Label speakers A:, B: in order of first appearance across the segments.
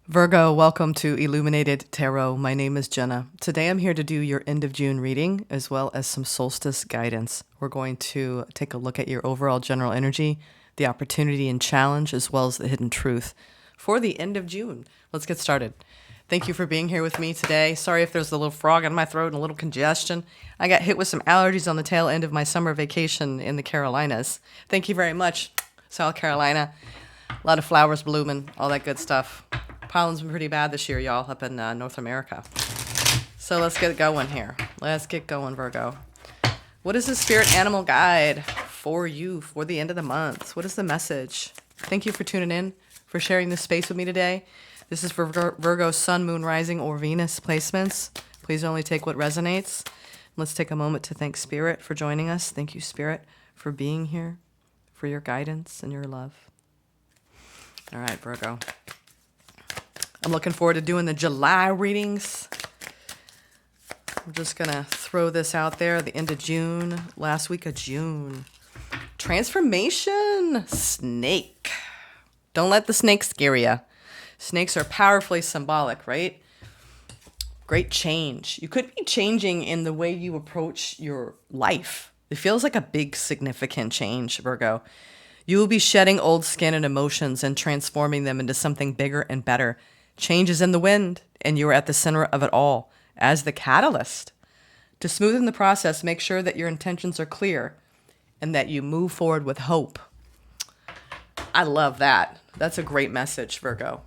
A: Virgo, welcome to Illuminated Tarot. My name is Jenna. Today I'm here to do your end of June reading as well as some solstice guidance. We're going to take a look at your overall general energy, the opportunity and challenge, as well as the hidden truth for the end of June. Let's get started. Thank you for being here with me today. Sorry if there's a little frog in my throat and a little congestion. I got hit with some allergies on the tail end of my summer vacation in the Carolinas. Thank you very much, South Carolina. A lot of flowers blooming, all that good stuff. Pollen's been pretty bad this year, y'all, up in North America. So let's get going here. Let's get going, Virgo. What is the spirit animal guide for you for the end of the month? What is the message? Thank you for tuning in, for sharing this space with me today. This is for Virgo Sun, Moon, Rising, or Venus placements. Please only take what resonates. Let's take a moment to thank Spirit for joining us. Thank you, Spirit, for being here, for your guidance and your love. All right, Virgo. I'm looking forward to doing the July readings. I'm just going to throw this out there. The end of June, last week of June. Transformation. Snake. Don't let the snake scare you. Snakes are powerfully symbolic, right? Great change. You could be changing in the way you approach your life. It feels like a big, significant change, Virgo. You will be shedding old skin and emotions and transforming them into something bigger and better. Change is in the wind, and you are at the center of it all as the catalyst. To smoothen the process, make sure that your intentions are clear and that you move forward with hope. I love that. That's a great message, Virgo.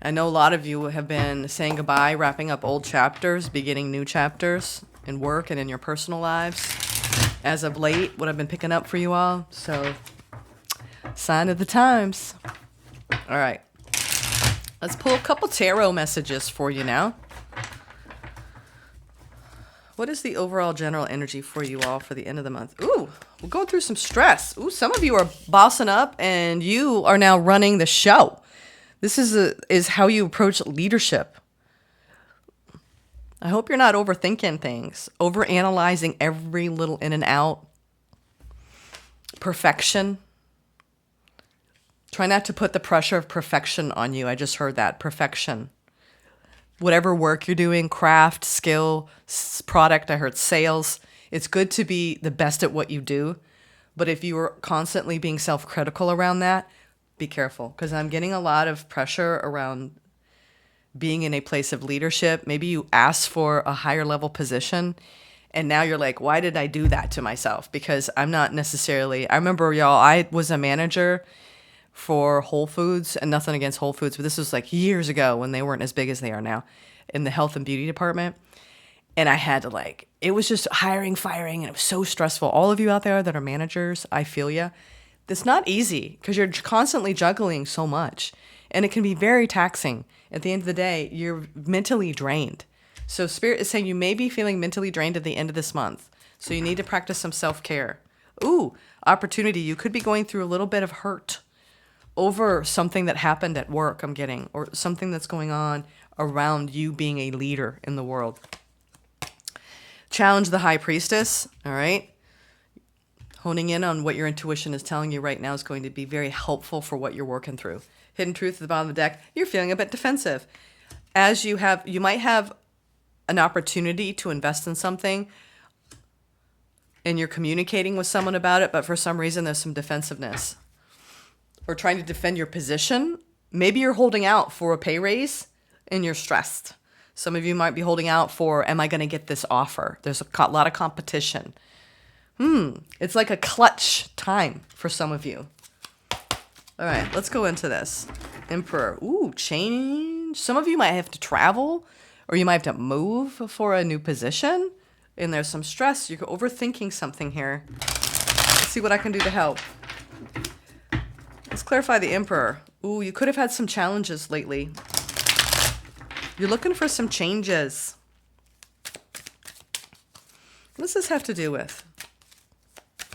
A: I know a lot of you have been saying goodbye, wrapping up old chapters, beginning new chapters in work and in your personal lives. As of late, what I've been picking up for you all. So, sign of the times. All right. Let's pull a couple tarot messages for you now. What is the overall general energy for you all for the end of the month? Ooh, we're going through some stress. Ooh, some of you are bossing up and you are now running the show. This is how you approach leadership. I hope you're not overthinking things, overanalyzing every little in and out. Perfection. Try not to put the pressure of perfection on you. I just heard that. Perfection. Whatever work you're doing, craft, skill, product, I heard sales. It's good to be the best at what you do. But if you are constantly being self-critical around that, be careful. Because I'm getting a lot of pressure around being in a place of leadership. Maybe you asked for a higher level position. And now you're like, why did I do that to myself? Because I'm not necessarily... I remember, y'all, I was a manager for Whole Foods, and nothing against Whole Foods, but this was like years ago when they weren't as big as they are now, in the health and beauty department. And I had to it was just hiring, firing, and it was so stressful. All of you out there that are managers, I feel you. It's not easy because you're constantly juggling so much, and it can be very taxing. At the end of the day, you're mentally drained. So Spirit is saying you may be feeling mentally drained at the end of this month. So you need to practice some self-care. Ooh, opportunity. You could be going through a little bit of hurt over something that happened at work, I'm getting, or something that's going on around you being a leader in the world. Challenge the High Priestess, all right? Honing in on what your intuition is telling you right now is going to be very helpful for what you're working through. Hidden Truth at the bottom of the deck, you're feeling a bit defensive. As you might have an opportunity to invest in something and you're communicating with someone about it, but for some reason there's some defensiveness. Or trying to defend your position. Maybe you're holding out for a pay raise and you're stressed. Some of you might be holding out for, am I going to get this offer? There's a lot of competition. It's like a clutch time for some of you. All right, let's go into this. Emperor. Ooh, change. Some of you might have to travel or you might have to move for a new position. And there's some stress. You're overthinking something here. Let's see what I can do to help. Let's clarify the Emperor. Ooh, you could have had some challenges lately. You're looking for some changes. What does this have to do with?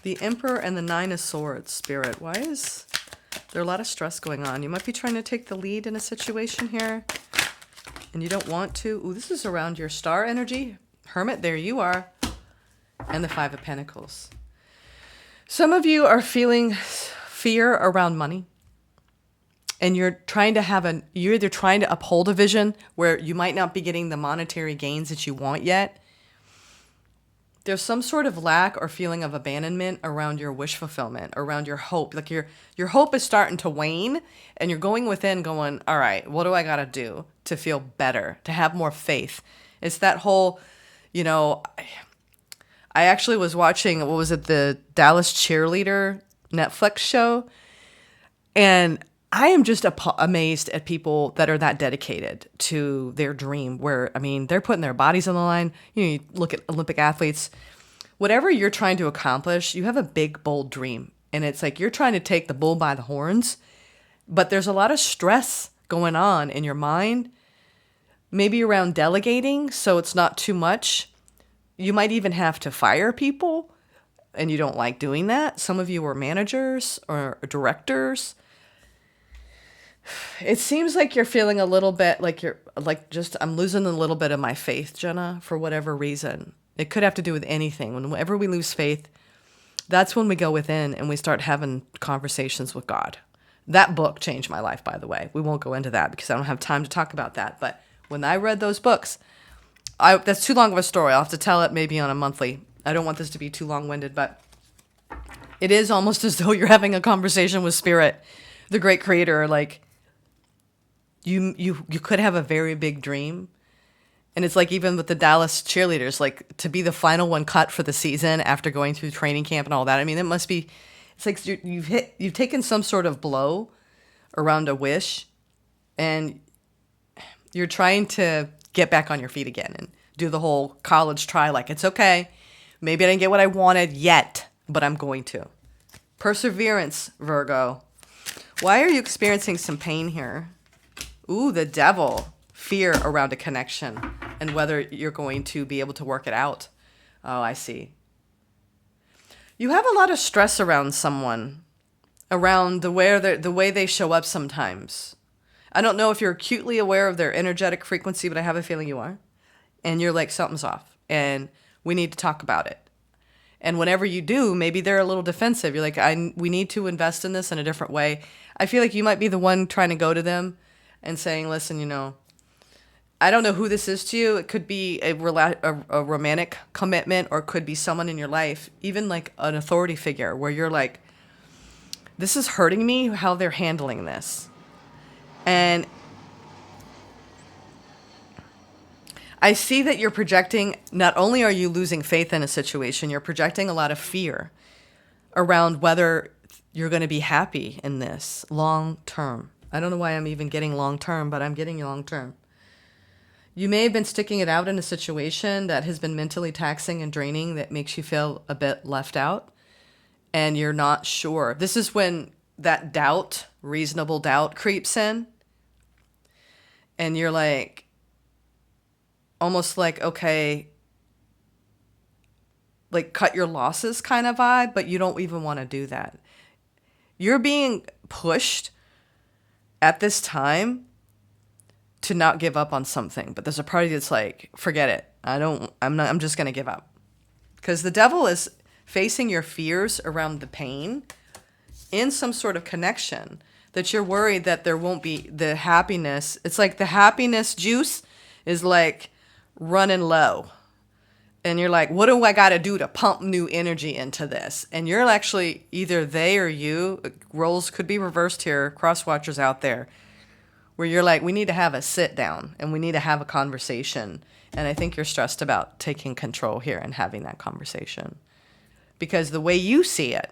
A: The Emperor and the Nine of Swords, Spirit. Why is there a lot of stress going on? You might be trying to take the lead in a situation here, and you don't want to. Ooh, this is around your star energy. Hermit, there you are. And the Five of Pentacles. Some of you are feeling fear around money. and you're either trying to uphold a vision where you might not be getting the monetary gains that you want yet. There's some sort of lack or feeling of abandonment around your wish fulfillment, around your hope. Like your hope is starting to wane, and you're going within going, all right, what do I got to do to feel better, to have more faith? It's that whole, I actually was watching, what was it, the Dallas Cheerleader Netflix show, and I am just amazed at people that are that dedicated to their dream where, they're putting their bodies on the line. You look at Olympic athletes, whatever you're trying to accomplish, you have a big, bold dream. And it's like you're trying to take the bull by the horns, but there's a lot of stress going on in your mind, maybe around delegating, so it's not too much. You might even have to fire people, and you don't like doing that. Some of you are managers or directors. It seems like you're feeling a little bit like I'm losing a little bit of my faith, Jenna, for whatever reason. It could have to do with anything. Whenever we lose faith, that's when we go within and we start having conversations with God. That book changed my life, by the way. We won't go into that because I don't have time to talk about that. But when I read those books, that's too long of a story. I'll have to tell it maybe on a monthly. I don't want this to be too long-winded, but it is almost as though you're having a conversation with Spirit, the great creator. Like, you could have a very big dream. And it's like, even with the Dallas cheerleaders, like, to be the final one cut for the season after going through training camp and all that. It must be, it's like you've taken some sort of blow around a wish, and you're trying to get back on your feet again and do the whole college try. Like, it's okay. Maybe I didn't get what I wanted yet, but I'm going to. Perseverance, Virgo. Why are you experiencing some pain here? Ooh, the Devil. Fear around a connection and whether you're going to be able to work it out. Oh, I see. You have a lot of stress around someone, around the way they show up sometimes. I don't know if you're acutely aware of their energetic frequency, but I have a feeling you are. And you're like, something's off, and we need to talk about it. And whenever you do, maybe they're a little defensive. You're like, we need to invest in this in a different way. I feel like you might be the one trying to go to them and saying, listen, I don't know who this is to you. It could be a romantic commitment, or it could be someone in your life, even like an authority figure where you're like, this is hurting me, how they're handling this. And I see that you're projecting, not only are you losing faith in a situation, you're projecting a lot of fear around whether you're going to be happy in this long term. I don't know why I'm even getting long term, but I'm getting long term. You may have been sticking it out in a situation that has been mentally taxing and draining, that makes you feel a bit left out, and you're not sure. This is when that doubt, reasonable doubt, creeps in, and you're like, almost like, okay, like cut your losses kind of vibe, but you don't even want to do that. You're being pushed at this time to not give up on something, but there's a party that's like, forget it. I'm just going to give up. Because the Devil is facing your fears around the pain in some sort of connection, that you're worried that there won't be the happiness. It's like the happiness juice is like running low. And you're like, what do I got to do to pump new energy into this? And you're actually, either they or you, roles could be reversed here, cross watchers out there, where you're like, we need to have a sit down and we need to have a conversation. And I think you're stressed about taking control here and having that conversation. Because the way you see it,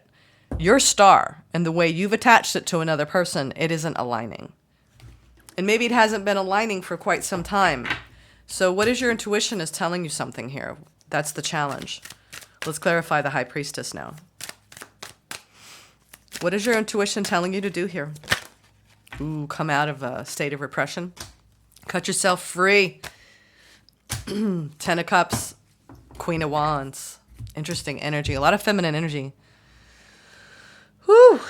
A: your star, and the way you've attached it to another person, it isn't aligning. And maybe it hasn't been aligning for quite some time. So what is your intuition is telling you something here? That's the challenge. Let's clarify the High Priestess now. What is your intuition telling you to do here? Ooh, come out of a state of repression. Cut yourself free. Ten of Cups, Queen of Wands. Interesting energy. A lot of feminine energy. Whew.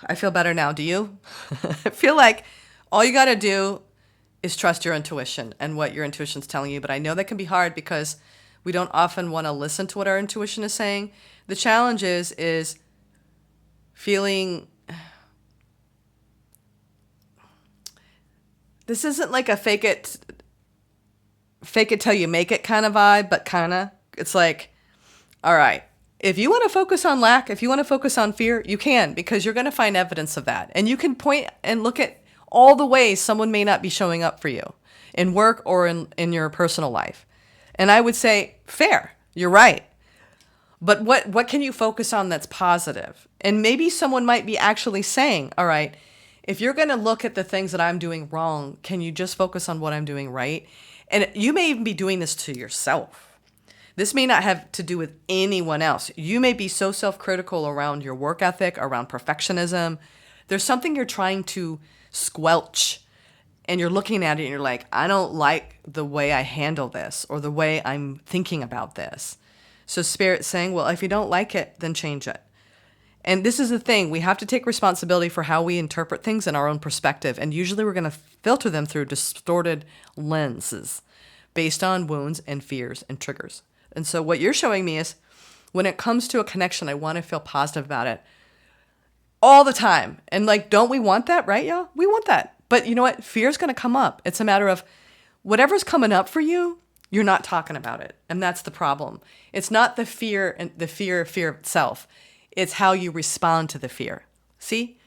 A: I feel better now. Do you? I feel like all you got to do is trust your intuition and what your intuition's telling you. But I know that can be hard because we don't often want to listen to what our intuition is saying. The challenge is feeling this isn't like a fake it till you make it kind of vibe, but kind of. It's like, all right, if you want to focus on lack, if you want to focus on fear, you can, because you're going to find evidence of that. And you can point and look at all the ways someone may not be showing up for you in work or in your personal life. And I would say, fair, you're right. But what can you focus on that's positive? And maybe someone might be actually saying, all right, if you're going to look at the things that I'm doing wrong, can you just focus on what I'm doing right? And you may even be doing this to yourself. This may not have to do with anyone else. You may be so self-critical around your work ethic, around perfectionism. There's something you're trying to squelch, and you're looking at it and you're like, I don't like the way I handle this or the way I'm thinking about this. So Spirit's saying, well, if you don't like it, then change it. And this is the thing. We have to take responsibility for how we interpret things in our own perspective. And usually we're going to filter them through distorted lenses based on wounds and fears and triggers. And so what you're showing me is when it comes to a connection, I want to feel positive about it all the time. And like, don't we want that, right, y'all? We want that. But you know what? Fear is going to come up. It's a matter of whatever's coming up for you, you're not talking about it. And that's the problem. It's not the fear and the fear itself. It's how you respond to the fear. See?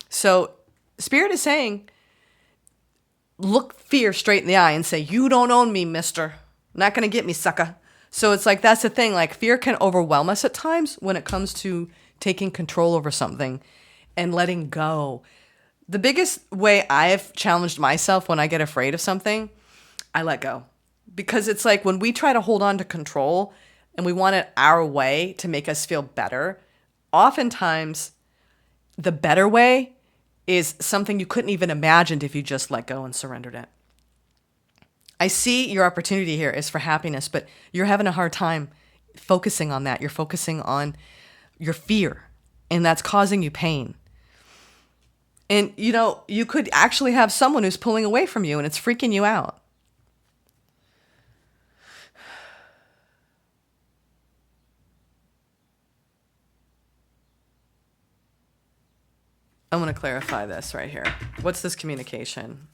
A: So Spirit is saying, look fear straight in the eye and say, you don't own me, mister. Not going to get me, sucker. So it's like, that's the thing. Like, fear can overwhelm us at times when it comes to taking control over something and letting go. The biggest way I've challenged myself when I get afraid of something, I let go. Because it's like when we try to hold on to control and we want it our way to make us feel better, oftentimes the better way is something you couldn't even imagine if you just let go and surrendered it. I see your opportunity here is for happiness, but you're having a hard time focusing on that. You're focusing on your fear, and that's causing you pain. And, you know, you could actually have someone who's pulling away from you, and it's freaking you out. I want to clarify this right here. What's this communication?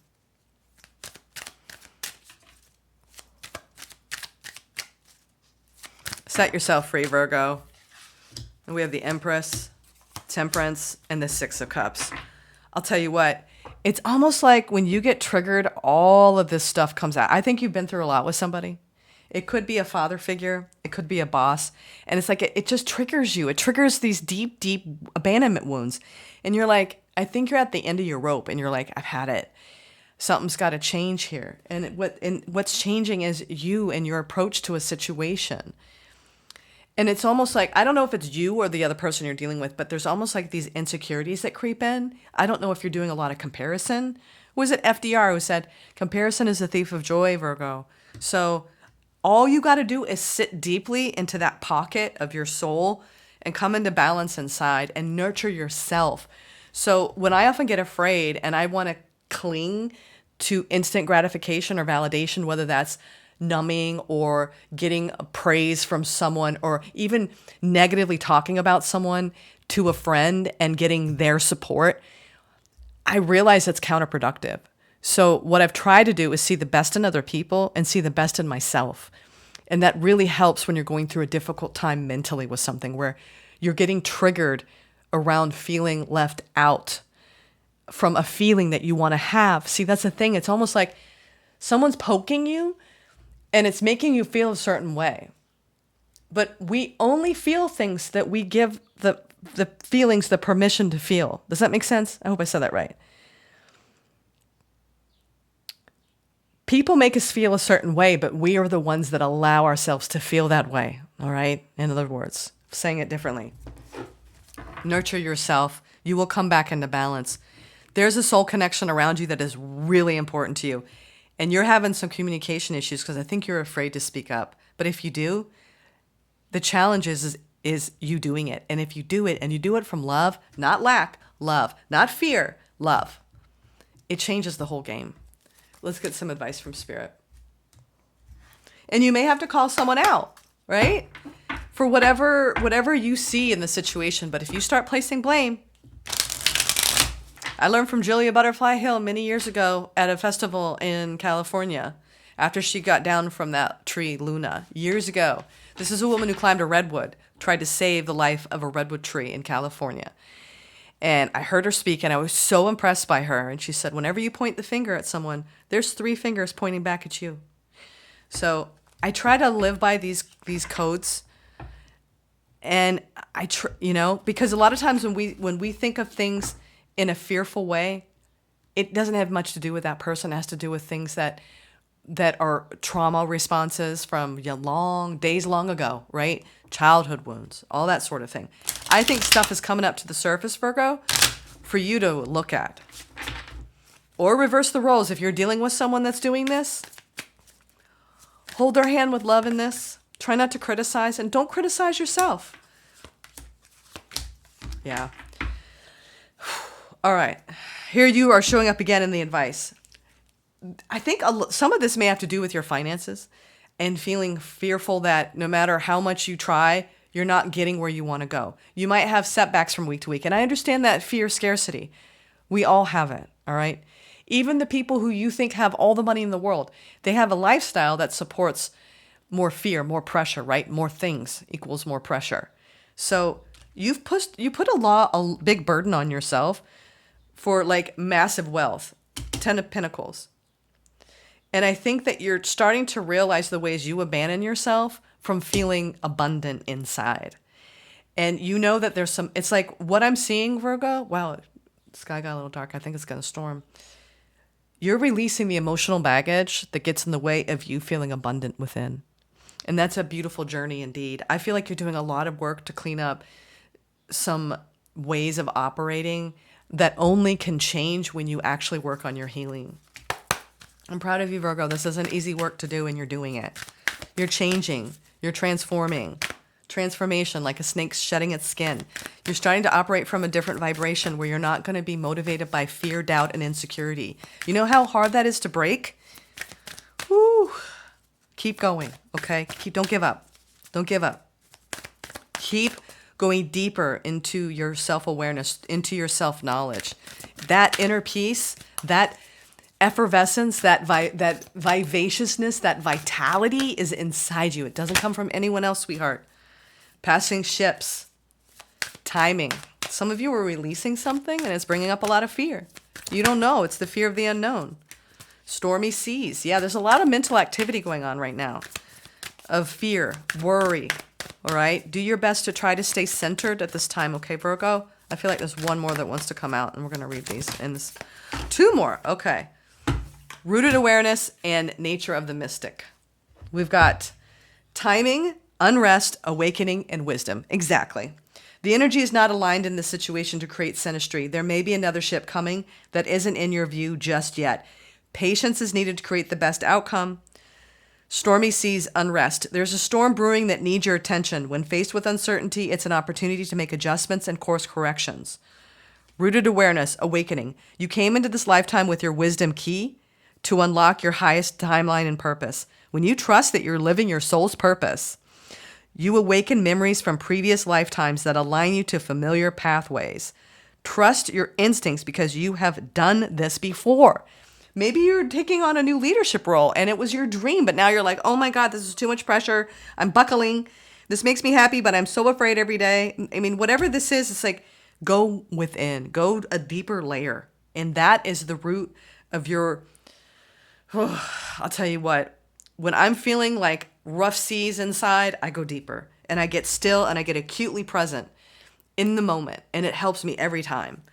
A: Set yourself free, Virgo. And we have the Empress, Temperance, and the Six of Cups. I'll tell you what, it's almost like when you get triggered, all of this stuff comes out. I think you've been through a lot with somebody. It could be a father figure. It could be a boss. And it's like, it just triggers you. It triggers these deep, deep abandonment wounds. And you're like, I think you're at the end of your rope. And you're like, I've had it. Something's got to change here. And what's changing is you and your approach to a situation. And it's almost like, I don't know if it's you or the other person you're dealing with, but there's almost like these insecurities that creep in. I don't know if you're doing a lot of comparison. Was it FDR who said, comparison is the thief of joy, Virgo? So all you got to do is sit deeply into that pocket of your soul and come into balance inside and nurture yourself. So when I often get afraid and I want to cling to instant gratification or validation, whether that's numbing or getting praise from someone or even negatively talking about someone to a friend and getting their support, I realize it's counterproductive. So what I've tried to do is see the best in other people and see the best in myself. And that really helps when you're going through a difficult time mentally with something where you're getting triggered around feeling left out from a feeling that you want to have. See, that's the thing. It's almost like someone's poking you and it's making you feel a certain way. But we only feel things that we give the feelings the permission to feel. Does that make sense? I hope I said that right. People make us feel a certain way, but we are the ones that allow ourselves to feel that way. All right? In other words, saying it differently. Nurture yourself. You will come back into balance. There's a soul connection around you that is really important to you. And you're having some communication issues because I think you're afraid to speak up. But if you do, the challenge is you doing it. And if you do it, and you do it from love, not lack, love, not fear, love, it changes the whole game. Let's get some advice from Spirit. And you may have to call someone out, right? For whatever you see in the situation. But if you start placing blame, I learned from Julia Butterfly Hill many years ago at a festival in California after she got down from that tree, Luna, years ago. This is a woman who climbed a redwood, tried to save the life of a redwood tree in California. And I heard her speak, and I was so impressed by her. And she said, whenever you point the finger at someone, there's 3 fingers pointing back at you. So I try to live by these codes. And because a lot of times when we think of things in a fearful way, it doesn't have much to do with that person. It has to do with things that are trauma responses from days long ago, right? Childhood wounds, all that sort of thing. I think stuff is coming up to the surface, Virgo, for you to look at. Or reverse the roles. If you're dealing with someone that's doing this, hold their hand with love in this. Try not to criticize, and don't criticize yourself. Yeah. All right. Here you are showing up again in the advice. I think some of this may have to do with your finances and feeling fearful that no matter how much you try, you're not getting where you want to go. You might have setbacks from week to week. And I understand that fear, scarcity. We all have it. All right. Even the people who you think have all the money in the world, they have a lifestyle that supports more fear, more pressure, right? More things equals more pressure. So you put a big burden on yourself for like massive wealth, 10 of Pentacles. And I think that you're starting to realize the ways you abandon yourself from feeling abundant inside. And you know that there's it's like what I'm seeing, Virgo. Wow, the sky got a little dark. I think it's going to storm. You're releasing the emotional baggage that gets in the way of you feeling abundant within. And that's a beautiful journey indeed. I feel like you're doing a lot of work to clean up some ways of operating that only can change when you actually work on your healing. I'm proud of you, Virgo. This isn't easy work to do, and you're doing it. You're changing. You're transforming. Transformation, like a snake shedding its skin. You're starting to operate from a different vibration where you're not going to be motivated by fear, doubt, and insecurity. You know how hard that is to break? Woo. Keep going, okay? Don't give up. Don't give up. Keep going deeper into your self-awareness, into your self-knowledge. That inner peace, that effervescence, that vivaciousness, that vitality is inside you. It doesn't come from anyone else, sweetheart. Passing ships, timing. Some of you are releasing something and it's bringing up a lot of fear. You don't know. It's the fear of the unknown. Stormy seas. Yeah, there's a lot of mental activity going on right now of fear, worry. All right. Do your best to try to stay centered at this time. Okay, Virgo? I feel like there's one more that wants to come out and we're going to read these. And this, 2 more. Okay. Rooted awareness and nature of the mystic. We've got timing, unrest, awakening, and wisdom. Exactly. The energy is not aligned in this situation to create synastry. There may be another ship coming that isn't in your view just yet. Patience is needed to create the best outcome. Stormy seas, unrest. There's a storm brewing that needs your attention. When faced with uncertainty, it's an opportunity to make adjustments and course corrections. Rooted awareness, awakening. You came into this lifetime with your wisdom key to unlock your highest timeline and purpose. When you trust that you're living your soul's purpose, you awaken memories from previous lifetimes that align you to familiar pathways. Trust your instincts because you have done this before. Maybe you're taking on a new leadership role and it was your dream, but now you're like, oh my God, this is too much pressure. I'm buckling. This makes me happy, but I'm so afraid every day. I mean, whatever this is, it's like, go within, go a deeper layer. And that is the root of your, I'll tell you what, when I'm feeling like rough seas inside, I go deeper and I get still and I get acutely present in the moment. And it helps me every time.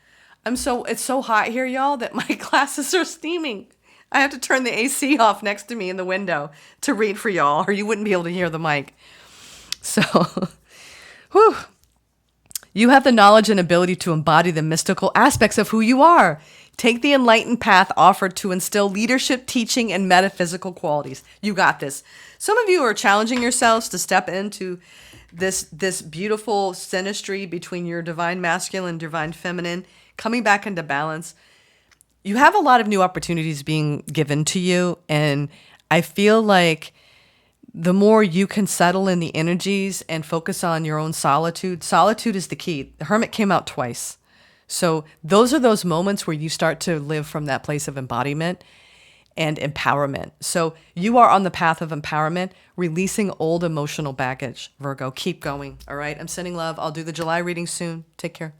A: It's so hot here, y'all, that my glasses are steaming. I have to turn the AC off next to me in the window to read for y'all, or you wouldn't be able to hear the mic. So, whew. You have the knowledge and ability to embody the mystical aspects of who you are. Take the enlightened path offered to instill leadership, teaching, and metaphysical qualities. You got this. Some of you are challenging yourselves to step into this beautiful synastry between your divine masculine and divine feminine, coming back into balance. You have a lot of new opportunities being given to you. And I feel like the more you can settle in the energies and focus on your own solitude is the key. The Hermit came out twice. So those are those moments where you start to live from that place of embodiment and empowerment. So you are on the path of empowerment, releasing old emotional baggage, Virgo. Keep going. All right. I'm sending love. I'll do the July reading soon. Take care.